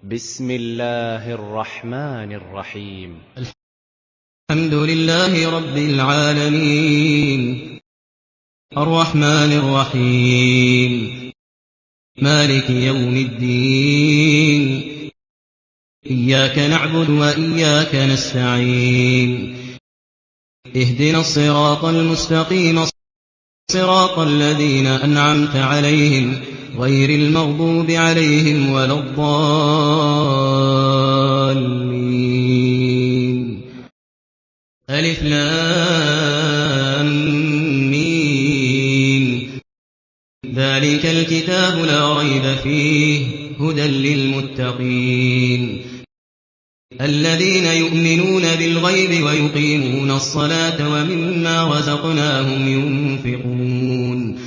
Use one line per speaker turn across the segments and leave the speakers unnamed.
بسم الله الرحمن الرحيم.
الحمد لله رب العالمين، الرحمن الرحيم، مالك يوم الدين. إياك نعبد وإياك نستعين، اهدنا الصراط المستقيم، صراط الذين أنعمت عليهم غير المغضوب عليهم ولا الضالين. ألف لام ميم. ذلك الكتاب لا ريب فيه هدى للمتقين الذين يؤمنون بالغيب ويقيمون الصلاة ومما رزقناهم ينفقون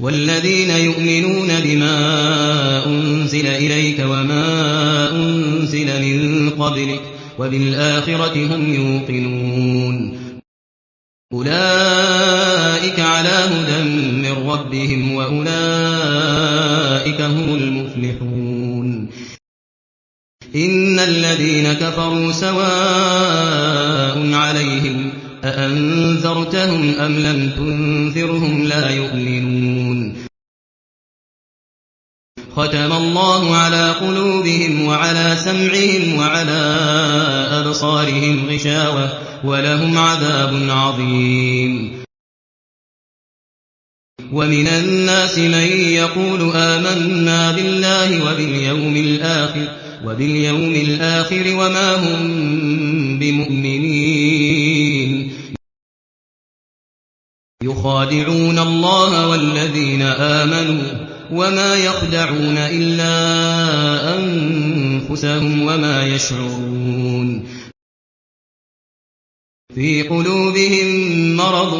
والذين يؤمنون بما أنزل إليك وما أنزل من قبلك وبالآخرة هم يوقنون أولئك على هدى من ربهم وأولئك هم المفلحون. إن الذين كفروا سواء عليهم أأنذرتهم أم لم تنذرهم لا يؤمنون. ختم الله على قلوبهم وعلى سمعهم وعلى أبصارهم غشاوة ولهم عذاب عظيم. ومن الناس من يقول آمنا بالله وباليوم الآخر وما هم بمؤمنين يخادعون الله والذين آمنوا وما يخدعون إلا أنفسهم وما يشعرون. في قلوبهم مرض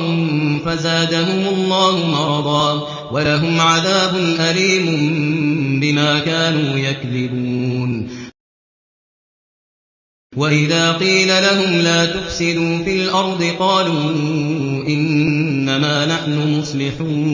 فزادهم الله مرضا ولهم عذاب أليم بما كانوا يكذبون. وإذا قيل لهم لا تفسدوا في الأرض قالوا إنما نحن مصلحون